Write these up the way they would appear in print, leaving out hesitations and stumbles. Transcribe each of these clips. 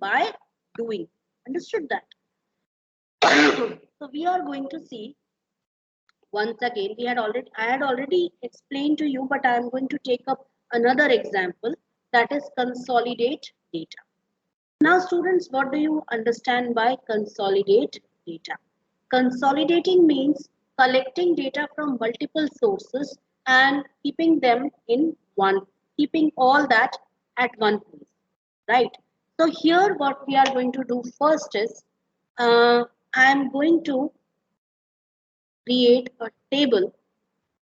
by doing. Understood that? So we are going to see once again. I had already explained to you, but I am going to take up another example, that is consolidate data. Now students, what do you understand by consolidate data? Consolidating means collecting data from multiple sources and keeping them in one, keeping all that at one place, right? So here what we are going to do first is, I am going to create a table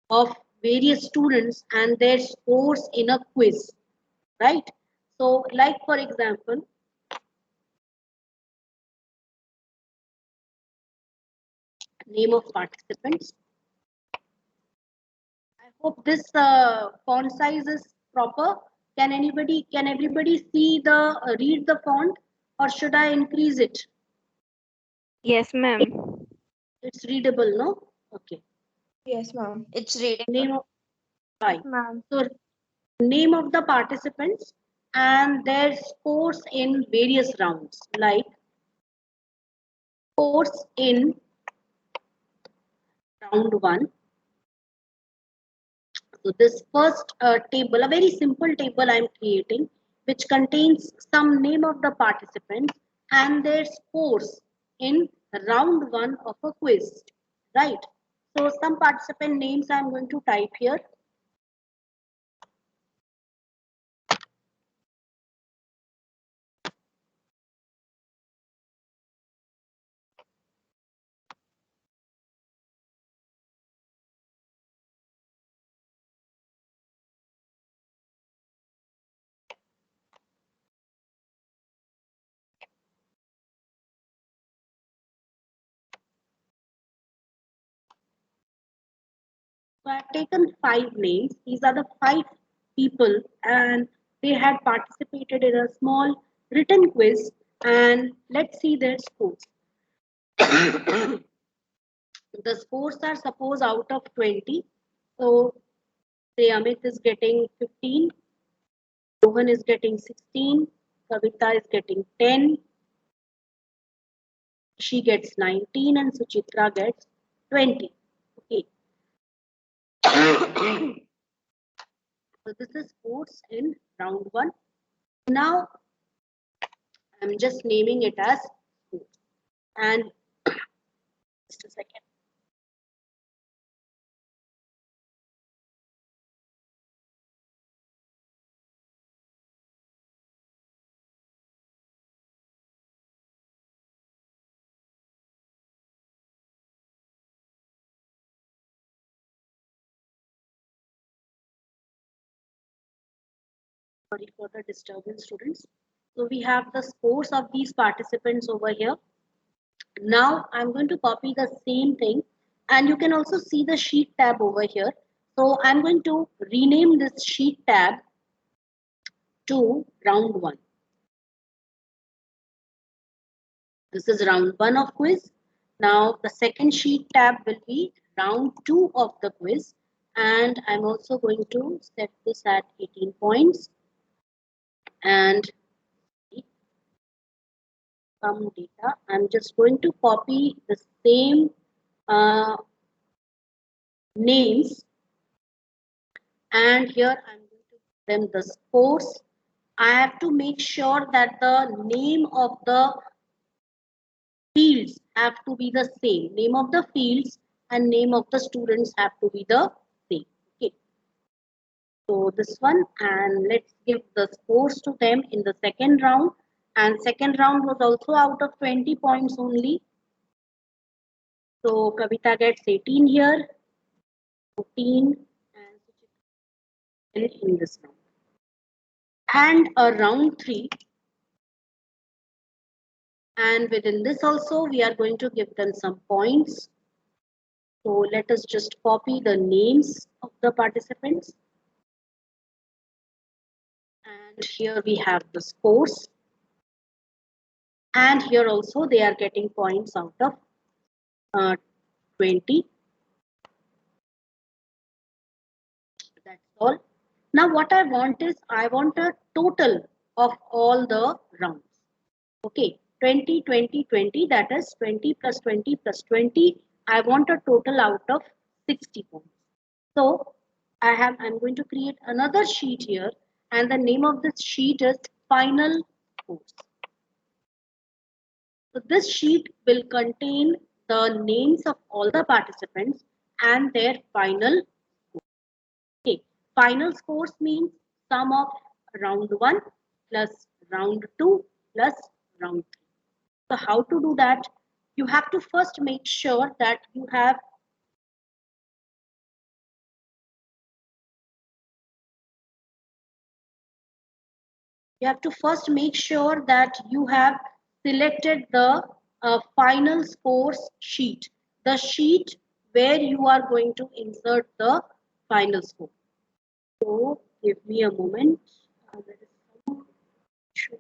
of various students and their scores in a quiz, right? So like for example, name of participants. I hope this font size is proper. Can everybody see the read the font, or should I increase it? Yes, ma'am. It's readable, no? Okay. Yes, ma'am. It's reading. Name of Yes, Fine. ma'am. So name of the participants and their scores in various rounds, like scores in round one. So this first table, a very simple table I am creating, which contains some name of the participants and their scores in round one of a quiz, right? So some participant names I am going to type here. So I've taken 5 names. These are the 5 people, and they had participated in a small written quiz. And let's see their scores. The scores are suppose out of 20. So say Amit is getting 15, Rohan is getting 16, Kavita is getting 10, she gets 19, and Suchitra gets 20. Okay. So this is scores in round one. Now I'm just naming it as scores. And just a second. Sorry for the disturbance, students. So we have the scores of these participants over here. Now I'm going to copy the same thing, and you can also see the sheet tab over here. So I'm going to rename this sheet tab to round one. This is round one of quiz. Now the second sheet tab will be round two of the quiz, and I'm also going to set this at 18 points and some data. I'm just going to copy the same names, and here I'm going to give them the scores. I have to make sure that the name of the fields have to be the same. Name of the fields and name of the students have to be the same. Okay. So this one, and let's give the scores to them in the second round. And second round was also out of 20 points only. So Kavita gets 18 here, 14, and in this round. And a round 3. And within this also, we are going to give them some points. So let us just copy the names of the participants. And here we have the scores. And here also they are getting points out of 20. That's all. Now what I want is, I want a total of all the rounds. Okay, 20, 20, 20, that is 20 plus 20 plus 20. I want a total out of 60 points. So I'm going to create another sheet here, and the name of this sheet is final course. So this sheet will contain the names of all the participants and their final score. Okay, final scores means sum of round 1 plus round 2 plus round 3. So how to do that? You have to first make sure that you have selected the final scores sheet, the sheet where you are going to insert the final score. So give me a moment. There is some issue.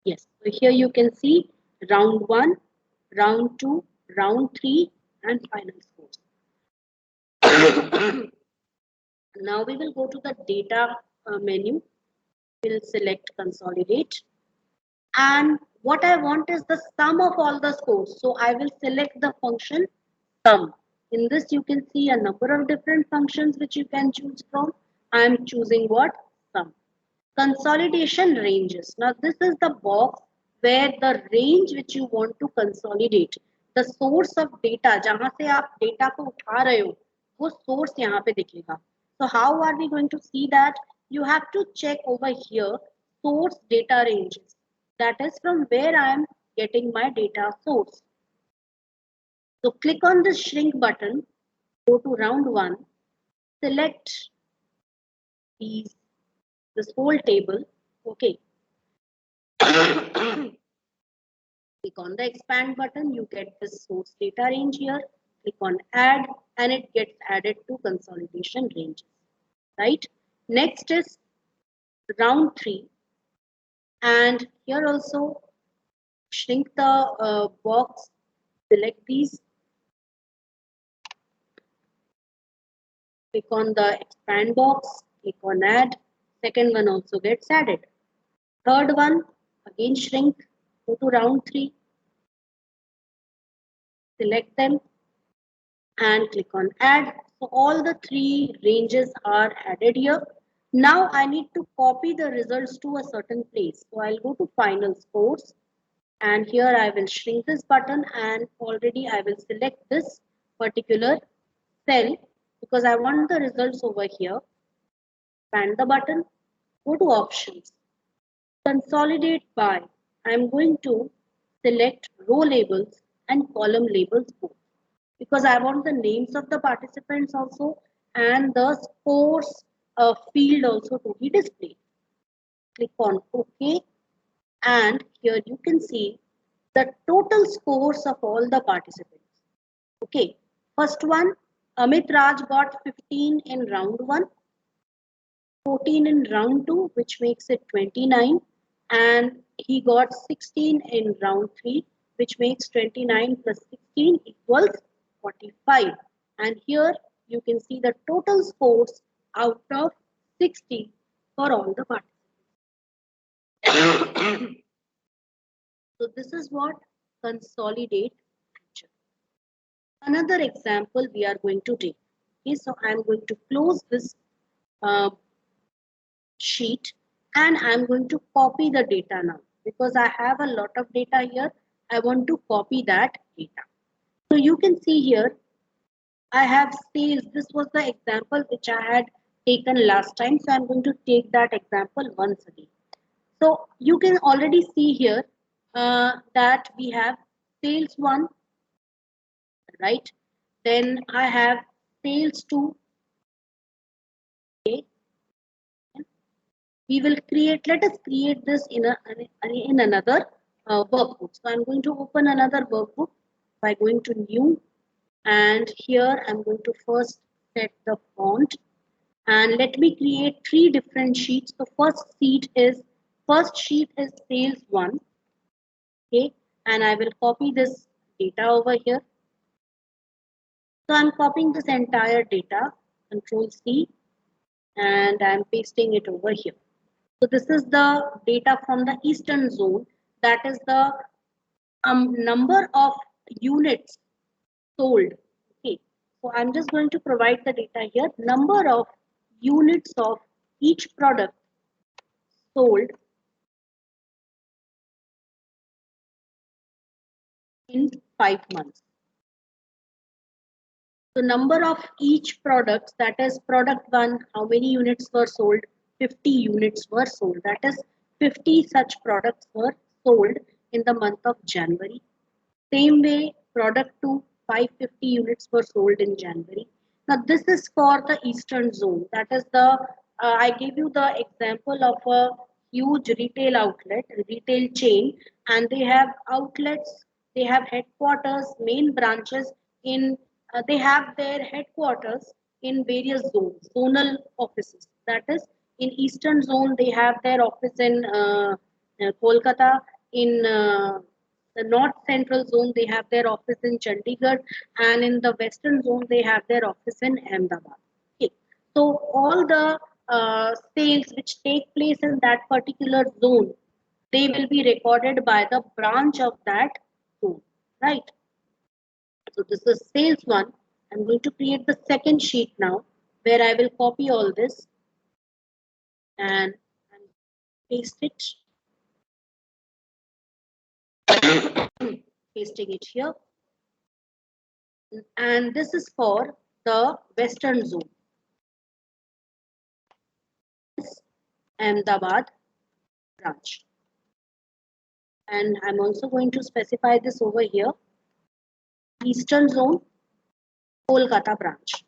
Yes, so here you can see round 1, round 2, round 3 and final scores. Now we will go to the data menu. We'll select consolidate. And what I want is the sum of all the scores. So I will select the function sum. In this you can see a number of different functions which you can choose from. I am choosing what? Sum. Consolidation ranges. Now this is the box where the range which you want to consolidate, the source of data, जहाँ से आप data को उठा रहे हो, वो source यहाँ पे दिखेगा. So how are we going to see that? You have to check over here source data ranges. That is from where I am getting my data source. So click on the shrink button, go to round 1, select this whole table. Okay. Click on the expand button, you get this source data range here. Click on add and it gets added to consolidation ranges. Right? Next is round 3. And here also shrink the box, select these. Click on the expand box, click on add. Second one also gets added. Third one, again shrink, go to round 3. Select them and click on add. So all the 3 ranges are added here. Now I need to copy the results to a certain place. So I'll go to final scores and here I will shrink this button and already I will select this particular cell because I want the results over here. Expand the button, go to options, consolidate by. I'm going to select row labels and column labels both because I want the names of the participants also and the scores field also to be displayed. Click on OK and here you can see the total scores of all the participants. Okay, first one, Amit Raj got 15 in round 1, 14 in round 2, which makes it 29, and he got 16 in round 3, which makes 29 plus 16 equals 45. And here you can see the total scores out of 60 for all the participants. So this is what consolidate feature. Another example we are going to take. Okay, so I'm going to close this uh, sheet and I'm going to copy the data now because I have a lot of data here. I want to copy that data. So you can see here I have sales. This was the example which I had taken last time. So I'm going to take that example once again. So you can already see here that we have sales 1, right? Then I have sales 2. Okay. We will create, let us create this in another workbook. So I'm going to open another workbook by going to new and here I'm going to first set the font and let me create 3 different sheets. The first sheet is sales 1. Okay. and I will copy this data over here. So I'm copying this entire data, Control C, and I'm pasting it over here. So this is the data from the eastern zone. That is the number of units sold. Okay, so I'm just going to provide the data here. Number of units of each product sold in 5 months. The number of each product, that is product 1, how many units were sold? 50 units were sold. That is 50 such products were sold in the month of January. Same way, product 2, 550 units were sold in January. Now, this is for the eastern zone. That is I gave you the example of a huge retail outlet, retail chain, and they have outlets, they have headquarters, main branches they have their headquarters in various zones, zonal offices. That is, in eastern zone, they have their office in Kolkata, in the north central zone, they have their office in Chandigarh, and in the western zone, they have their office in Ahmedabad. Okay. So all the sales which take place in that particular zone, they will be recorded by the branch of that zone, right? So this is sales one. I'm going to create the second sheet now, where I will copy all this and paste it, pasting it here. And this is for the western zone, Ahmedabad branch. And I'm also going to specify this over here, eastern zone, Kolkata branch,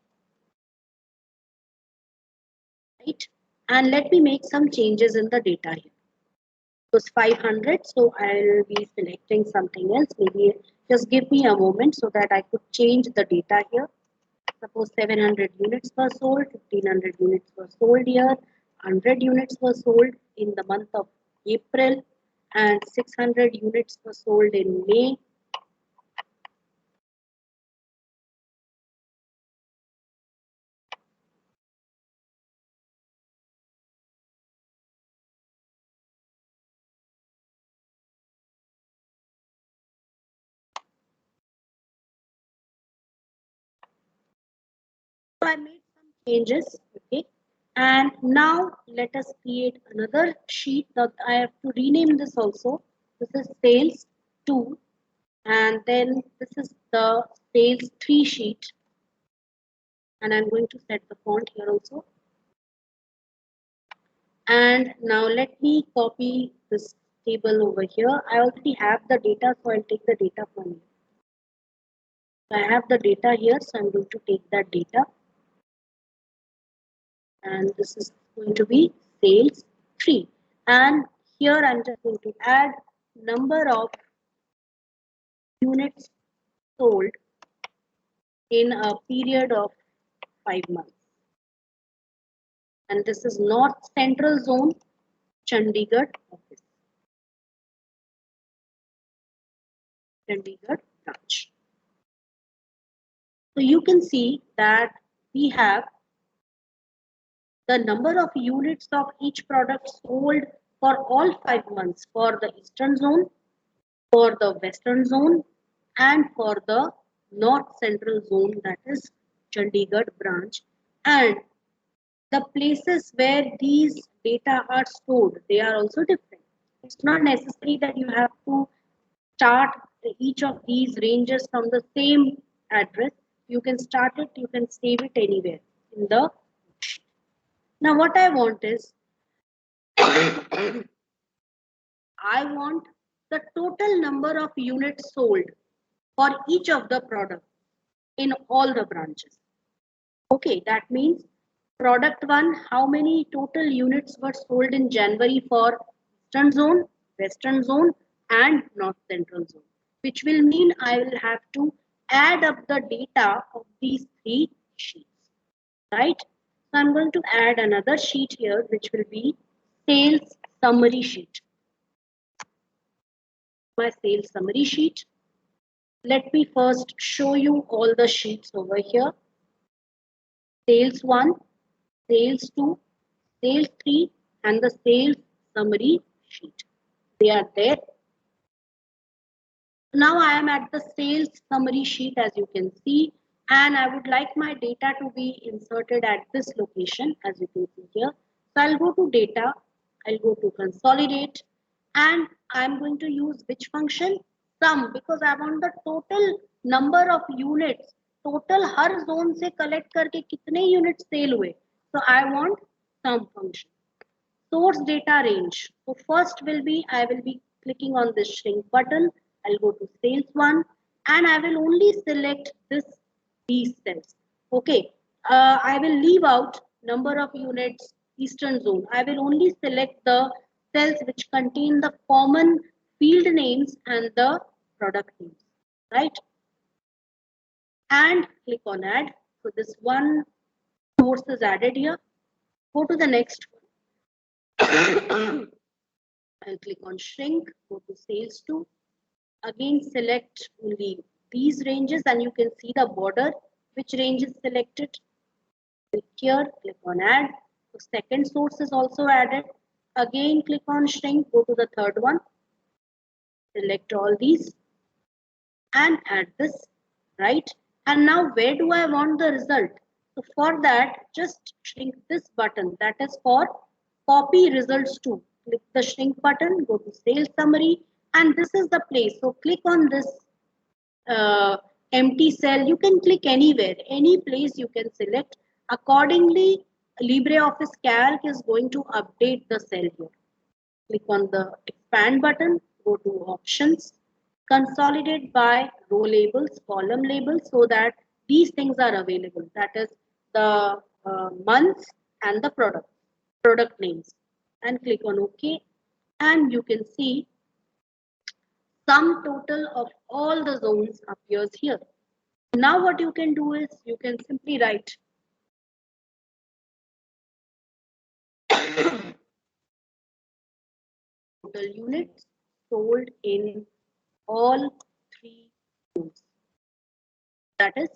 right? And let me make some changes in the data here. It was 500, so I'll be selecting something else. Maybe just give me a moment so that I could change the data here. Suppose 700 units were sold, 1500 units were sold here, 100 units were sold in the month of April, and 600 units were sold in May. So I made some changes, okay. And now let us create another sheet that I have to rename this also. This is sales 2, and then this is the sales 3 sheet, and I'm going to set the font here also. And now let me copy this table over here. I already have the data, so I'll take the data from here. So I have the data here, so I'm going to take that data. And this is going to be sales 3. And here I'm just going to add number of units sold in a period of 5 months. And this is North Central Zone, Chandigarh office, Chandigarh branch. So you can see that we have the number of units of each product sold for all 5 months for the eastern zone, for the western zone, and for the north central zone, that is Chandigarh branch. And the places where these data are stored, they are also different. It's not necessary that you have to start each of these ranges from the same address. You can start it, you can save it anywhere in the. Now what I want is I want the total number of units sold for each of the products in all the branches. Okay, that means product 1, how many total units were sold in January for eastern zone, western zone, and north central zone, which will mean I will have to add up the data of these 3 sheets, right? So I'm going to add another sheet here, which will be sales summary sheet. my sales summary sheet. Let me first show you all the sheets over here. Sales 1, sales 2, sales 3, and the sales summary sheet. They are there. Now I am at the sales summary sheet, as you can see, and I would like my data to be inserted at this location, as you can see here. So I'll go to data, I'll go to consolidate, and I'm going to use which function? Sum, because I want the total number of units. Total her zone से collect करके कितने units sale हुए. So I want sum function. Source data range. So first will be, I will be clicking on this shrink button. I'll go to sales 1 and I will only select these cells. Okay. I will leave out number of units eastern zone. I will only select the cells which contain the common field names and the product names. Right. And click on add. So this one source is added here. Go to the next one. I'll click on shrink, go to sales 2. Again, select only these ranges and you can see the border, which range is selected. Click here, click on add. The second source is also added. Again, click on shrink, go to the third one. Select all these and add this, right? And now where do I want the result? So for that, just shrink this button, that is for copy results to. Click the shrink button, go to sales summary, and this is the place. So click on this empty cell. You can click anywhere, any place you can select. Accordingly, LibreOffice Calc is going to update the cell here. Click on the expand button, go to options, consolidate by row labels, column labels, so that these things are available. That is the months and the product names. And click on OK. And you can see sum total of all the zones appears here. Now what you can do is you can simply write total units sold in all three zones. That is,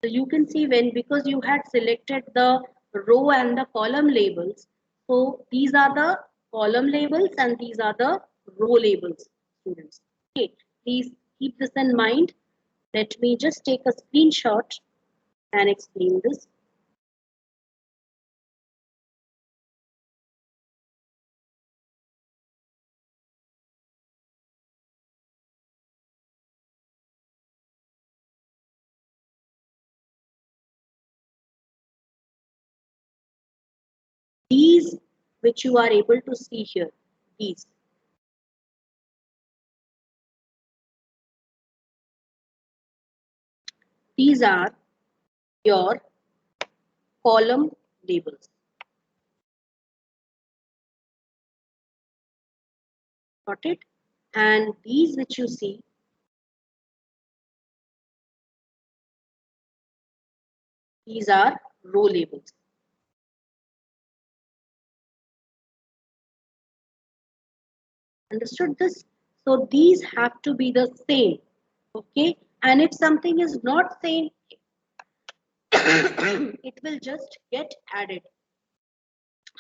so you can see when, because you had selected the row and the column labels, so these are the column labels and these are the row labels, students. Okay, please keep this in mind. Let me just take a screenshot and explain this. These which you are able to see here, these are your column labels. Got it? And these which you see, these are row labels. Understood this? So these have to be the same. Okay? And if something is not same, it will just get added.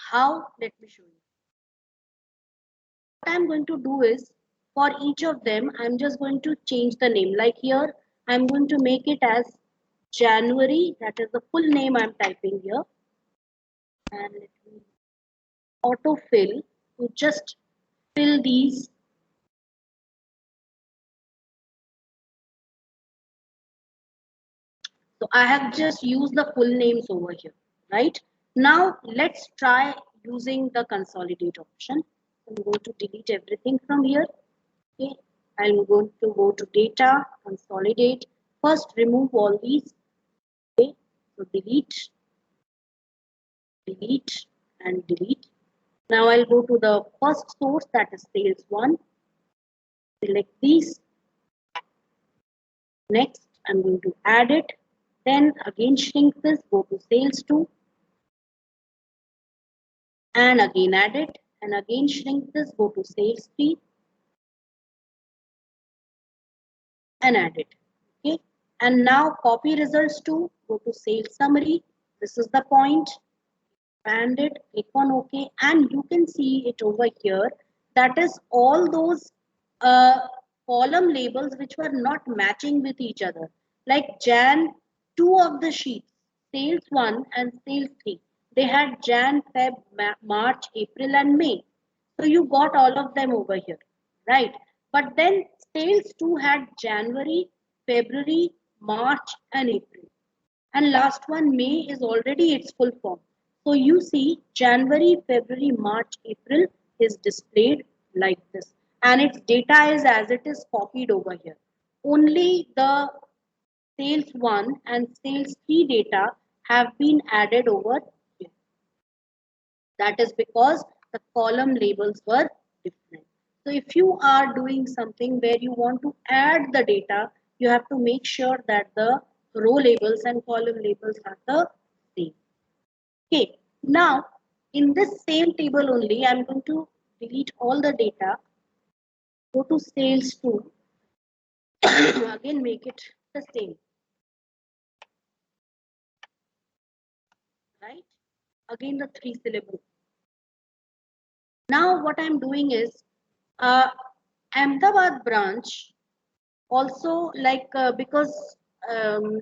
How? Let me show you. What I'm going to do is, for each of them, I'm just going to change the name. Like here, I'm going to make it as January. That is the full name I'm typing here. And let me autofill to just fill these. So I have just used the full names over here, right? Now let's try using the consolidate option. I'm going to delete everything from here. Okay, I'm going to go to data, consolidate. First, remove all these. Okay, so delete, delete, and delete. Now I'll go to the first source, that is sales 1. Select these. Next, I'm going to add it. Then again shrink this, go to sales 2. And again add it and again shrink this, go to sales tree and add it. Okay, and now copy results to, go to sales summary. This is the point. Expand it, click on OK, and you can see it over here. That is all those uh, column labels which were not matching with each other. Like Jan, two of the sheets, sales 1 and sales 3. They had Jan, Feb, March, April, and May. So you got all of them over here, right? But then sales 2 had January, February, March, and April. And last one, May, is already its full form. So you see January, February, March, April is displayed like this. And its data is as it is copied over here. Only the sales 1 and sales 3 data have been added over here. That is because the column labels were different. So if you are doing something where you want to add the data, you have to make sure that the row labels and column labels are the same. Okay, now in this same table only, I'm going to delete all the data, go to sales 2, again make it the same, right? Again the 3 syllable. Now what I'm doing is, Ahmedabad branch also, like because um,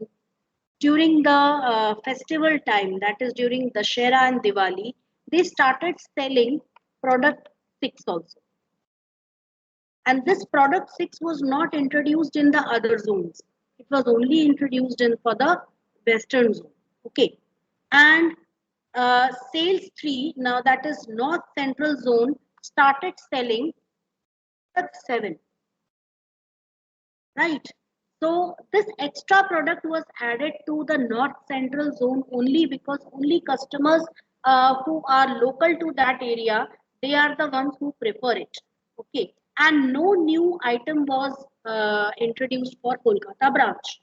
during the festival time, that is during Dashera and Diwali, they started selling product 6 also. And this product 6 was not introduced in the other zones. It was only introduced in for the western zone. Okay. And sales 3, now that is north central zone, started selling product 7. Right. So this extra product was added to the north central zone only because only customers who are local to that area, they are the ones who prefer it. Okay. And no new item was introduced for Kolkata branch.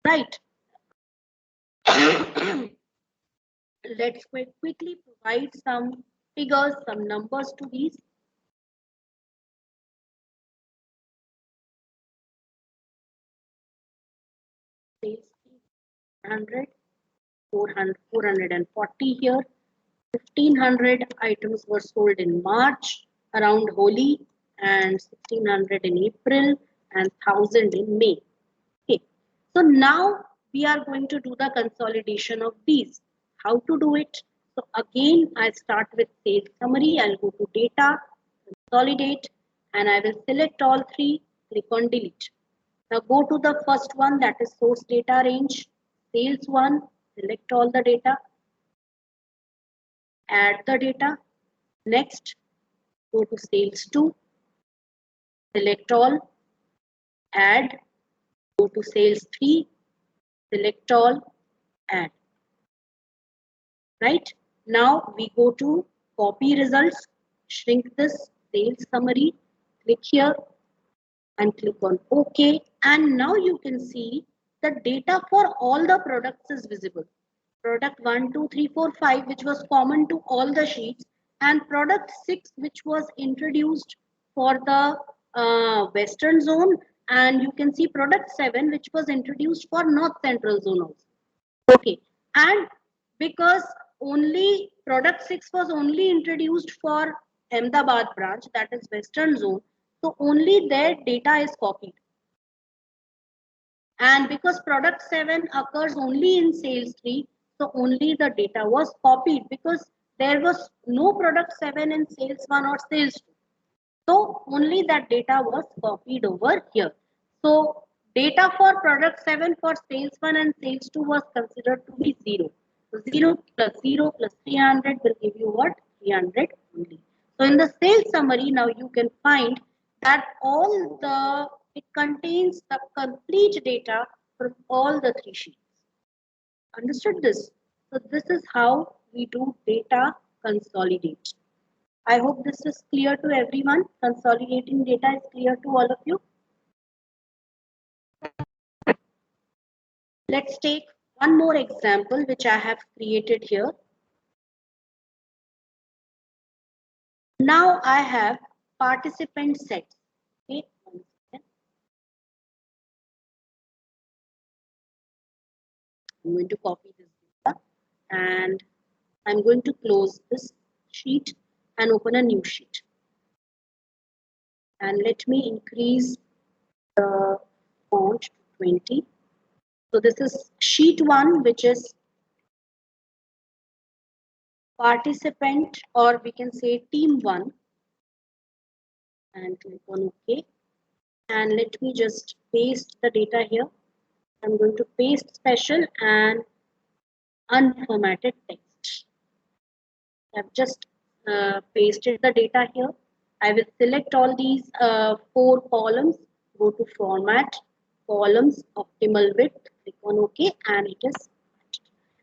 Right. Let's quickly provide some figures, some numbers to these. Sales 100, 440 here. 1,500 items were sold in March around Holi, and 1,600 in April, and 1,000 in May. Okay. So now we are going to do the consolidation of these. How to do it? So again, I start with sales summary. I'll go to data, consolidate, and I will select all three, click on delete. Now go to the first one, that is source data range, sales one, select all the data, add the data. Next, go to sales 2, select all, add, go to sales 3, select all, add. Right? Now we go to copy results, shrink this sales summary, click here and click on OK. And now you can see the data for all the products is visible. Product 1, 2, 3, 4, 5, which was common to all the sheets, and product 6, which was introduced for the western zone, and you can see product 7, which was introduced for north central zone also. Okay, and because only product 6 was only introduced for Ahmedabad branch, that is western zone, so only their data is copied. And because product 7 occurs only in sales 3, so only the data was copied because there was no product 7 in sales 1 or sales 2. So only that data was copied over here. So data for product 7 for sales 1 and sales 2 was considered to be 0. So 0 plus 300 will give you what? 300 only. So in the sales summary, now you can find that it contains the complete data from all the 3 sheets. Understood this? So this is how we do data consolidate. I hope this is clear to everyone. Consolidating data is clear to all of you. Let's take one more example which I have created here. Now I have participant sets. Okay, one second. I'm going to copy this data and I'm going to close this sheet and open a new sheet. And let me increase the font to 20. So this is sheet 1, which is participant, or we can say team 1, and click on OK. And let me just paste the data here. I'm going to paste special and unformatted text. I've just pasted the data here. I will select all these 4 columns, go to format, columns, optimal width, click on OK, and it is.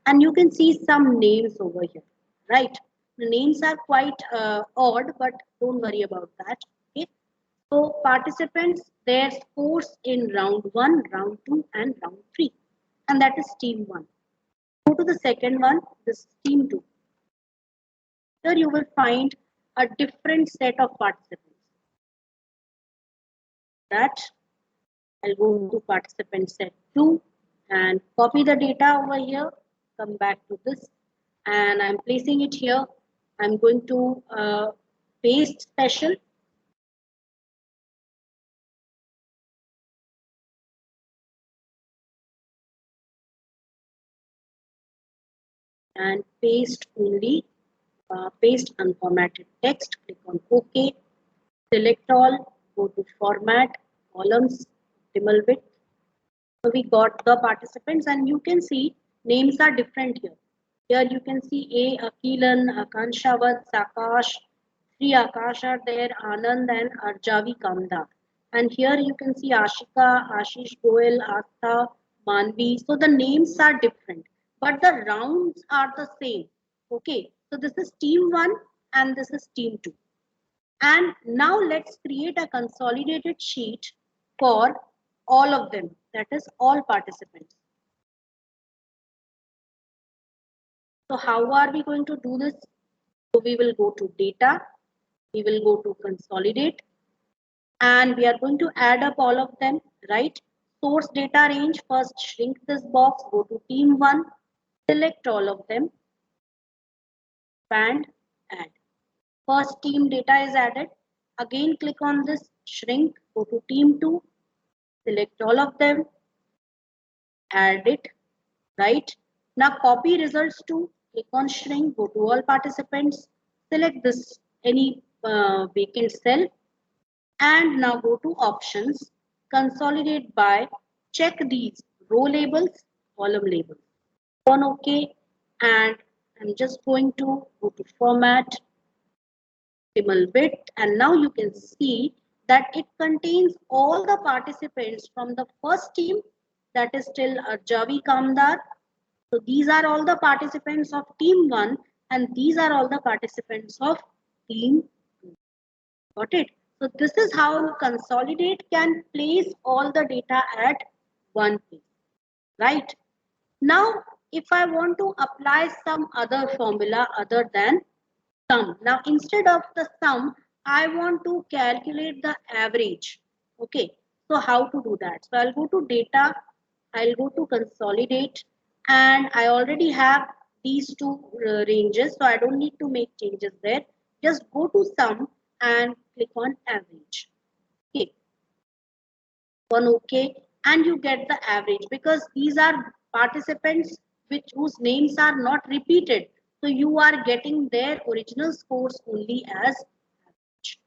And you can see some names over here, right? The names are quite odd, but don't worry about that. Okay. So participants, their scores in round 1, round 2, and round 3. And that is team 1. Go to the second one, this is team 2. Here you will find a different set of participants. That I'll go to participant set 2 and copy the data over here, come back to this, and I'm placing it here. I'm going to paste special and paste only, paste unformatted text, click on OK, select all, go to format, columns, optimal width. So we got the participants and you can see names are different here. Here you can see A, Akilan, Akanshavat, Sakash, 3 Akash are there, Anand and Arjavi Kamda. And here you can see Ashika, Ashish Goel, Astha, Manvi. So the names are different, but the rounds are the same. Okay, so this is team 1 and this is team 2. And now let's create a consolidated sheet for all of them, that is all participants. So how are we going to do this? So we will go to data, we will go to consolidate, and we are going to add up all of them, right? Source data range, first shrink this box, go to team 1, select all of them, expand, add. First team data is added. Again click on this, shrink, go to team 2, select all of them, add it, right? Now copy results to, click on shrink, go to all participants, select this any vacant cell, and now go to options, consolidate by, check these row labels, column labels. On OK, and I'm just going to go to format, optimal width, and now you can see that it contains all the participants from the first team, that is till Arjavi Kamdar. So these are all the participants of team 1 and these are all the participants of team 2. Got it? So this is how Consolidate can place all the data at one place, right? Now, if I want to apply some other formula other than sum. Now, instead of the sum, I want to calculate the average. Okay, so how to do that? So I'll go to data, I'll go to consolidate, and I already have these two ranges, so I don't need to make changes there. Just go to sum and click on average. Okay, on OK, and you get the average because these are participants whose names are not repeated. So you are getting their original scores only as average,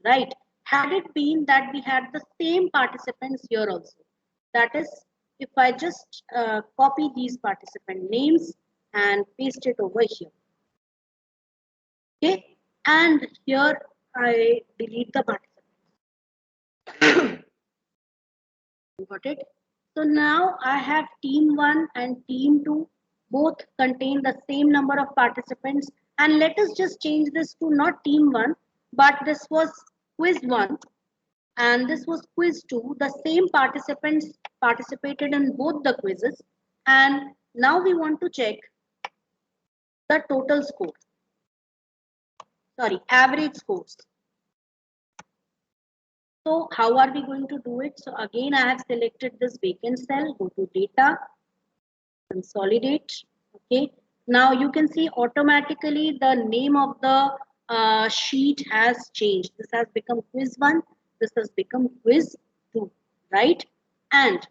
right? Had it been that we had the same participants here also, that is, if I just copy these participant names and paste it over here, okay, and here I delete the participant. Got it? So now I have team 1 and team 2 both contain the same number of participants, and let us just change this to not team 1 but this was quiz 1 and this was quiz 2. The same participants participated in both the quizzes, and now we want to check the total score. sorry, average scores. So how are we going to do it? So again, I have selected this vacant cell, go to data, consolidate. Okay. Now you can see automatically the name of the sheet has changed. This has become quiz 1. This has become quiz 2, right? And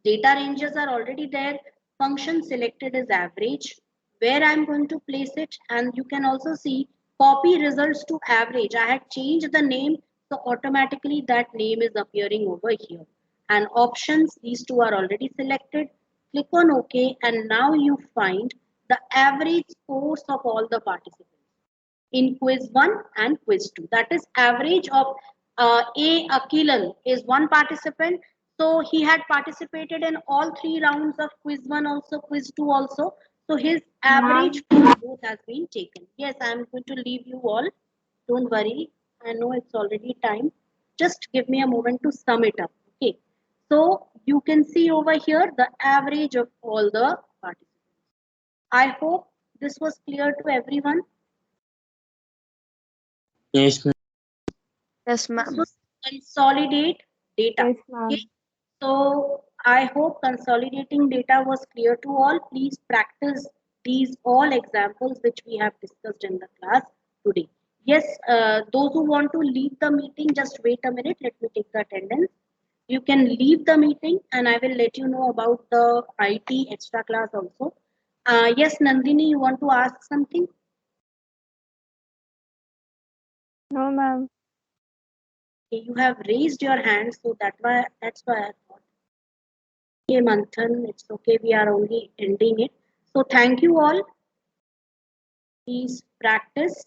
data ranges are already there. Function selected is average. Where I'm going to place it, and you can also see copy results to average. I had changed the name, so automatically that name is appearing over here. And options, these two are already selected. Click on OK, and now you find the average scores of all the participants in quiz 1 and quiz 2. That is average of A. Akilan is one participant. So he had participated in all 3 rounds of quiz 1 also, quiz 2 also. So his average Ma'am. for both has been taken. Yes, I am going to leave you all. Don't worry. I know it's already time. Just give me a moment to sum it up. Okay. So you can see over here the average of all the participants. I hope this was clear to everyone. Yes, ma'am. Yes, This ma'am. was consolidate data. Yes, Okay. ma'am. So I hope consolidating data was clear to all. Please practice these all examples which we have discussed in the class today. Yes, those who want to leave the meeting, just wait a minute. Let me take the attendance. You can leave the meeting and I will let you know about the IT extra class also. Yes, Nandini, you want to ask something? No, ma'am. Okay, you have raised your hand, so that's why I thought. Okay, Manthan, it's okay. We are only ending it. So thank you all. Please practice